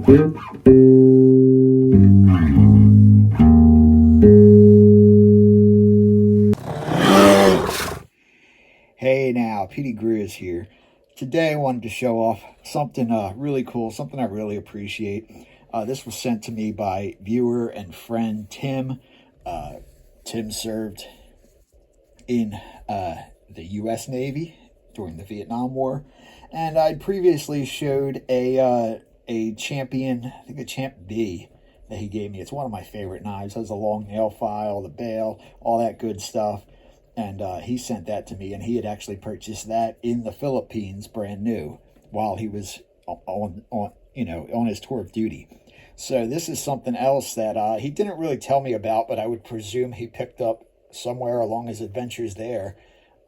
Hey now, Grizz here. Today I wanted to show off something really cool, something I really appreciate. This was sent to me by viewer and friend Tim. Tim served in the U.S. Navy during the Vietnam War, and I previously showed a champion, I think a Champ B that he gave me. It's one of my favorite knives. It has a long nail file, the bail, all that good stuff. And he sent that to me, and he had actually purchased that in the Philippines, brand new, while he was on his tour of duty. So this is something else that he didn't really tell me about, but I would presume he picked up somewhere along his adventures there.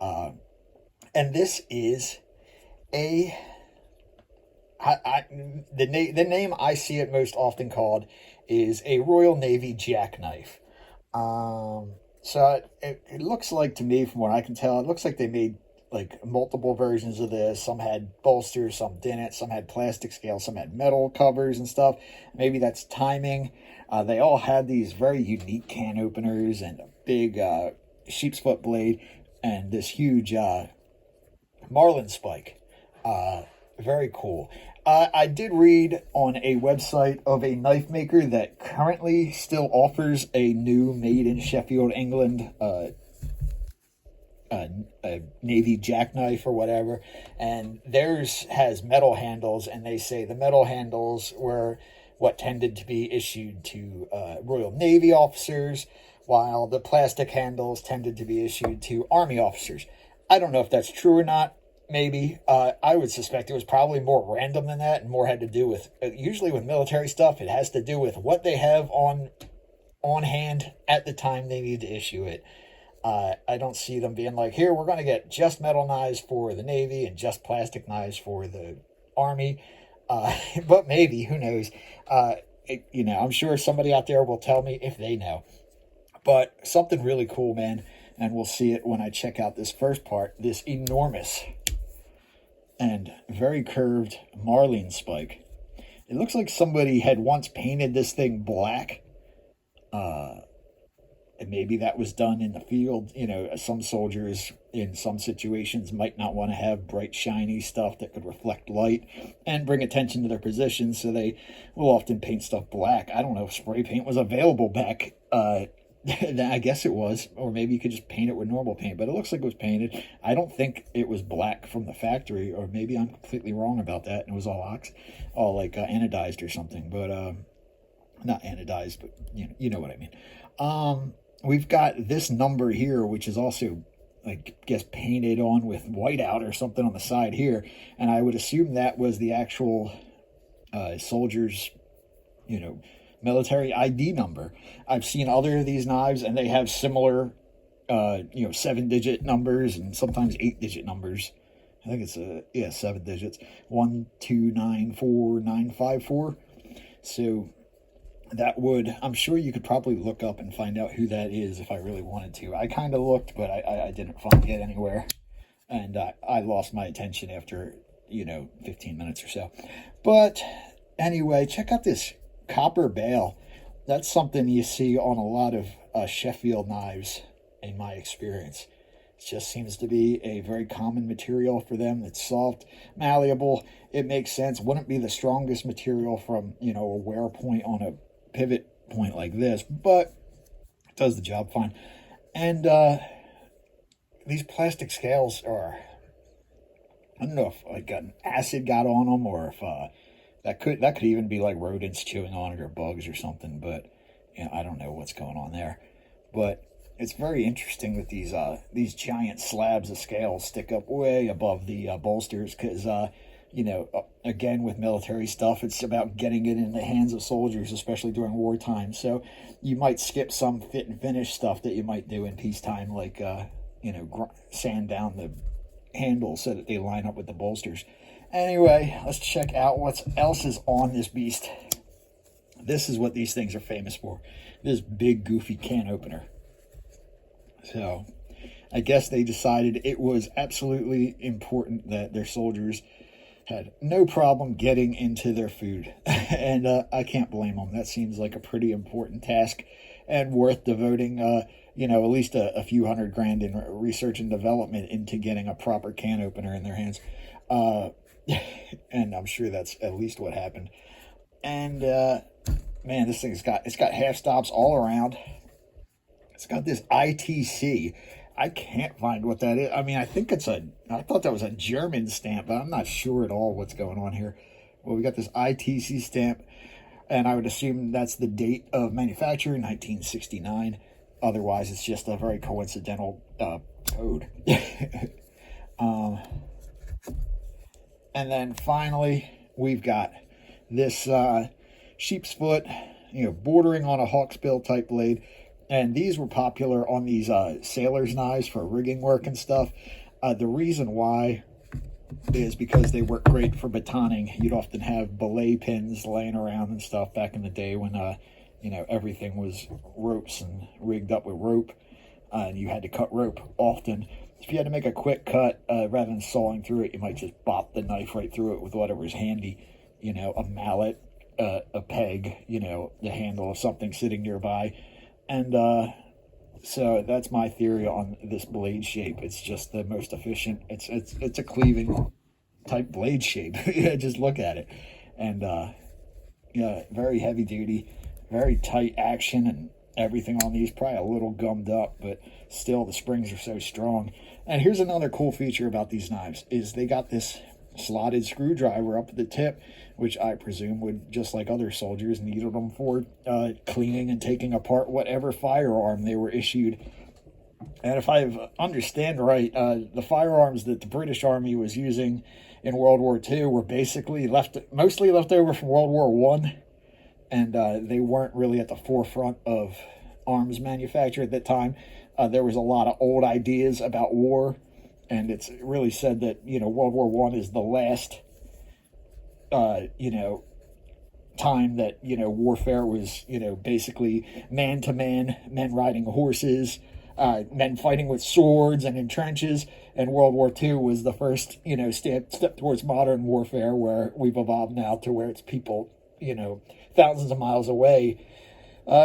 And this is the name I see it most often called is a Royal Navy jackknife. So it looks like, to me, from what I can tell, it looks like they made like multiple versions of this. Some had bolsters, some didn't. Some had plastic scales, some had metal covers and stuff. Maybe that's timing. They all had these very unique can openers and a big sheep's foot blade and this huge marlin spike. Very cool. I did read on a website of a knife maker that currently still offers a new made in Sheffield, England, a Navy jackknife or whatever, and theirs has metal handles, and they say the metal handles were what tended to be issued to Royal Navy officers, while the plastic handles tended to be issued to Army officers. I don't know if that's true or not. Maybe. I would suspect it was probably more random than that, and more had to do with, usually with military stuff, it has to do with what they have on hand at the time they need to issue it. I don't see them being like, here, we're going to get just metal knives for the Navy and just plastic knives for the Army. But maybe, who knows? I'm sure somebody out there will tell me if they know. But something really cool, man. And we'll see it when I check out this first part, this enormous and very curved marlin spike. It looks like somebody had once painted this thing black. And maybe that was done in the field. Some soldiers in some situations might not want to have bright, shiny stuff that could reflect light and bring attention to their position, so they will often paint stuff black. I don't know if spray paint was available back I guess it was, or maybe you could just paint it with normal paint, but it looks like it was painted. I don't think it was black from the factory, or maybe I'm completely wrong about that, and it was all anodized or something, but not anodized, but you know what I mean. We've got this number here, which is also, I guess, painted on with whiteout or something on the side here, and I would assume that was the actual soldiers, military ID number. I've seen other of these knives, and they have similar, 7-digit numbers and sometimes 8-digit numbers. I think it's 7 digits. 1, 2, 9, 4, 9, 5, 4. So that would, I'm sure you could probably look up and find out who that is if I really wanted to. I kind of looked, but I didn't find it anywhere. And I lost my attention after, 15 minutes or so. But anyway, check out this copper bail. That's something you see on a lot of Sheffield knives, in my experience. It just seems to be a very common material for them. It's soft, malleable. It makes sense. Wouldn't be the strongest material from, a wear point on a pivot point like this, but it does the job fine. And these plastic scales are, I don't know if like an acid got on them, or if that could even be like rodents chewing on it, or bugs or something, but I don't know what's going on there. But it's very interesting that these giant slabs of scales stick up way above the bolsters, because again, with military stuff, it's about getting it in the hands of soldiers, especially during wartime. So you might skip some fit and finish stuff that you might do in peacetime, like sand down the handles so that they line up with the bolsters. Anyway, let's check out what else is on this beast. This is what these things are famous for. This big, goofy can opener. So, I guess they decided it was absolutely important that their soldiers had no problem getting into their food. And I can't blame them. That seems like a pretty important task and worth devoting, at least a few $100,000 in research and development into getting a proper can opener in their hands. And I'm sure that's at least what happened. And man, this thing's got half stops all around. It's got this ITC. I can't find what that is. I mean, I thought that was a German stamp, but I'm not sure at all what's going on here. Well, we got this ITC stamp, and I would assume that's the date of manufacture, 1969. Otherwise, it's just a very coincidental code. And then finally, we've got this sheep's foot, bordering on a hawksbill type blade. And these were popular on these sailor's knives for rigging work and stuff. The reason why is because they work great for batoning. You'd often have belay pins laying around and stuff back in the day when, everything was ropes and rigged up with rope. And you had to cut rope often. If you had to make a quick cut, rather than sawing through it, you might just bop the knife right through it with whatever's handy. A mallet, a peg, the handle of something sitting nearby. And so that's my theory on this blade shape. It's just the most efficient. It's a cleaving type blade shape. Yeah, just look at it. And very heavy duty, very tight action, and everything on these probably a little gummed up, but still the springs are so strong. And here's another cool feature about these knives is they got this slotted screwdriver up at the tip, which I presume would, just like other soldiers, needed them for cleaning and taking apart whatever firearm they were issued. And if I understand right, the firearms that the British Army was using in World War II were basically mostly left over from World War I, and they weren't really at the forefront of arms manufacture at that time. There was a lot of old ideas about war, and it's really said that, World War I is the last, time that, warfare was, basically man-to-man, men riding horses, men fighting with swords and in trenches. And World War II was the first, step towards modern warfare, where we've evolved now to where it's people, thousands of miles away,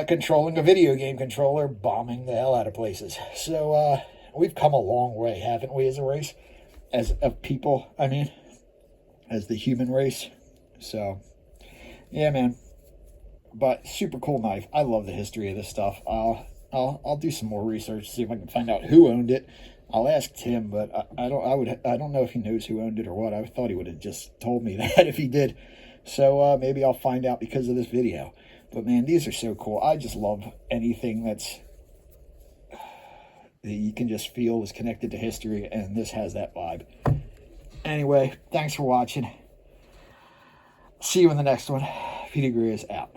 controlling a video game controller, bombing the hell out of places. So, we've come a long way, haven't we, as a race? As of people, I mean, as the human race. So, yeah, man. But super cool knife. I love the history of this stuff. I'll do some more research, see if I can find out who owned it. I'll ask Tim, but I don't know if he knows who owned it or what. I thought he would have just told me that if he did. So maybe I'll find out because of this video. But man, these are so cool. I just love anything that you can just feel is connected to history, and this has that vibe. Anyway, thanks for watching. See you in the next one. Peter Grizz out.